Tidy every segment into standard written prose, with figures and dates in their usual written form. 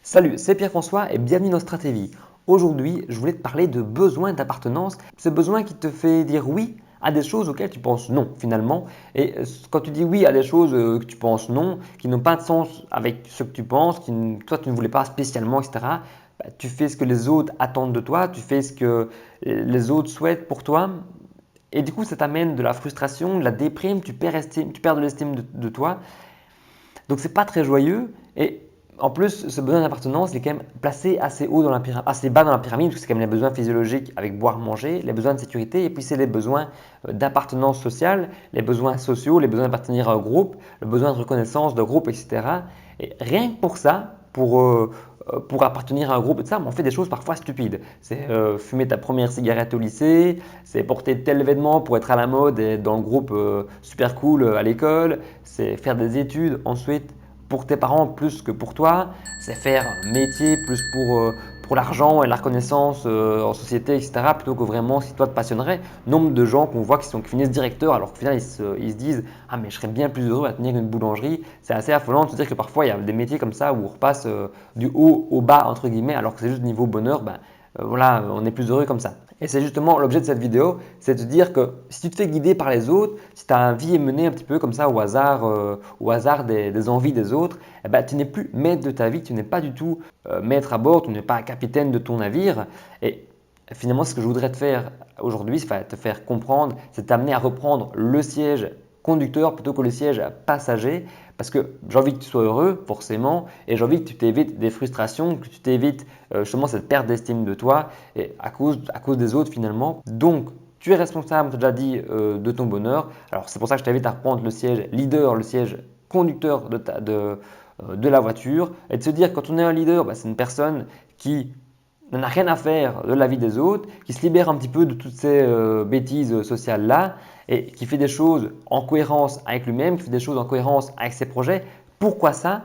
Salut, c'est Pierre-François et bienvenue dans Stratégie. Aujourd'hui, je voulais te parler de besoin d'appartenance, ce besoin qui te fait dire oui à des choses auxquelles tu penses non finalement. Et quand tu dis oui à des choses que tu penses non, qui n'ont pas de sens avec ce que tu penses, toi tu ne voulais pas spécialement, etc., tu fais ce que les autres attendent de toi, tu fais ce que les autres souhaitent pour toi. Et du coup, ça t'amène de la frustration, de la déprime, tu perds de l'estime de toi. Donc c'est pas très joyeux et en plus ce besoin d'appartenance il est quand même placé assez haut dans la pyramide, assez bas dans la pyramide parce que c'est quand même les besoins physiologiques avec boire, manger, les besoins de sécurité et puis c'est les besoins d'appartenance sociale, les besoins sociaux, les besoins d'appartenir à un groupe, le besoin de reconnaissance de groupe, etc. Et rien que pour ça, pour appartenir à un groupe, et tout ça, on fait des choses parfois stupides. C'est fumer ta première cigarette au lycée, c'est porter tel vêtement pour être à la mode et être dans le groupe super cool à l'école, c'est faire des études ensuite pour tes parents plus que pour toi, c'est faire un métier plus pour l'argent et la reconnaissance en société, etc. plutôt que vraiment si toi te passionnerait. Nombre de gens qu'on voit qui finissent directeurs alors qu'au final ils se disent ah mais je serais bien plus heureux à tenir une boulangerie. C'est assez affolant de se dire que parfois il y a des métiers comme ça où on repasse du haut au bas entre guillemets alors que c'est juste niveau bonheur, voilà, on est plus heureux comme ça. Et c'est justement l'objet de cette vidéo, c'est de te dire que si tu te fais guider par les autres, si ta vie est menée un petit peu comme ça au hasard des envies des autres, eh ben, tu n'es plus maître de ta vie, tu n'es pas du tout maître à bord, tu n'es pas capitaine de ton navire. Et finalement, ce que je voudrais te faire aujourd'hui, c'est te faire comprendre, c'est t'amener à reprendre le siège conducteur plutôt que le siège passager parce que j'ai envie que tu sois heureux forcément et j'ai envie que tu t'évites des frustrations, que tu t'évites justement cette perte d'estime de toi et à cause des autres finalement. Donc, tu es responsable, tu as déjà dit, de ton bonheur. Alors, c'est pour ça que je t'invite à reprendre le siège leader, le siège conducteur de la voiture et de se dire que quand on est un leader, c'est une personne qui n'en a rien à faire de la vie des autres, qui se libère un petit peu de toutes ces bêtises sociales-là et qui fait des choses en cohérence avec lui-même, qui fait des choses en cohérence avec ses projets. Pourquoi ça?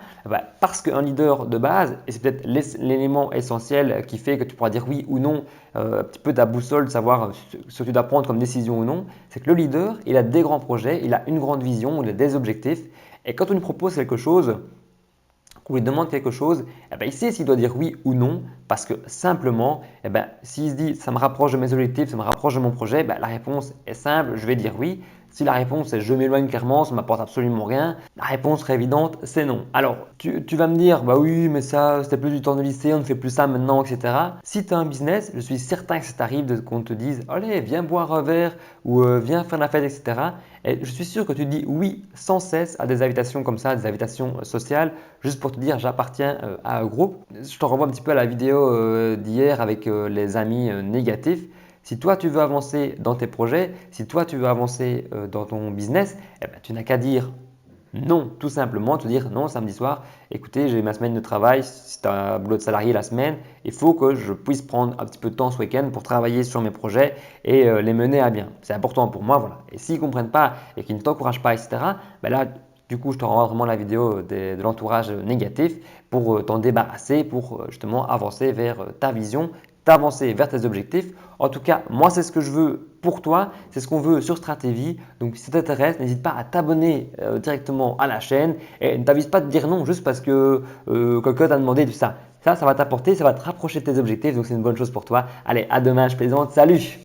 Parce qu'un leader de base, et c'est peut-être l'élément essentiel qui fait que tu pourras dire oui ou non, un petit peu ta boussole de savoir ce que tu dois prendre comme décision ou non, c'est que le leader, il a des grands projets, il a une grande vision, il a des objectifs. Et quand on lui propose quelque chose, ou il demande quelque chose, il sait s'il doit dire oui ou non parce que simplement, s'il se dit ça me rapproche de mes objectifs, ça me rapproche de mon projet, la réponse est simple, je vais dire oui. Si la réponse est je m'éloigne clairement, ça ne m'apporte absolument rien, la réponse serait évidente, c'est non. Alors, tu vas me dire, bah oui, mais ça, c'était plus du temps de lycée, on ne fait plus ça maintenant, etc. Si tu as un business, je suis certain que ça t'arrive qu'on te dise, allez, viens boire un verre ou viens faire la fête, etc. Et je suis sûr que tu dis oui sans cesse à des invitations comme ça, des invitations sociales, juste pour te dire j'appartiens à un groupe. Je te renvoie un petit peu à la vidéo d'hier avec les amis négatifs. Si toi tu veux avancer dans tes projets, si toi tu veux avancer dans ton business, tu n'as qu'à dire non, tout simplement, te dire non samedi soir, écoutez, j'ai ma semaine de travail, si tu as un boulot de salarié la semaine, il faut que je puisse prendre un petit peu de temps ce week-end pour travailler sur mes projets et les mener à bien. C'est important pour moi, voilà. Et s'ils ne comprennent pas et qu'ils ne t'encouragent pas, etc., là, du coup, je te renvoie vraiment la vidéo de l'entourage négatif pour t'en débarrasser, pour justement avancer vers ta vision, t'avancer vers tes objectifs. En tout cas, moi, c'est ce que je veux pour toi, c'est ce qu'on veut sur Stratégie. Donc, si ça t'intéresse, n'hésite pas à t'abonner directement à la chaîne et ne t'avise pas de dire non juste parce que quelqu'un t'a demandé tout ça. Ça va t'apporter, ça va te rapprocher de tes objectifs, donc c'est une bonne chose pour toi. Allez, à demain, je plaisante. Salut!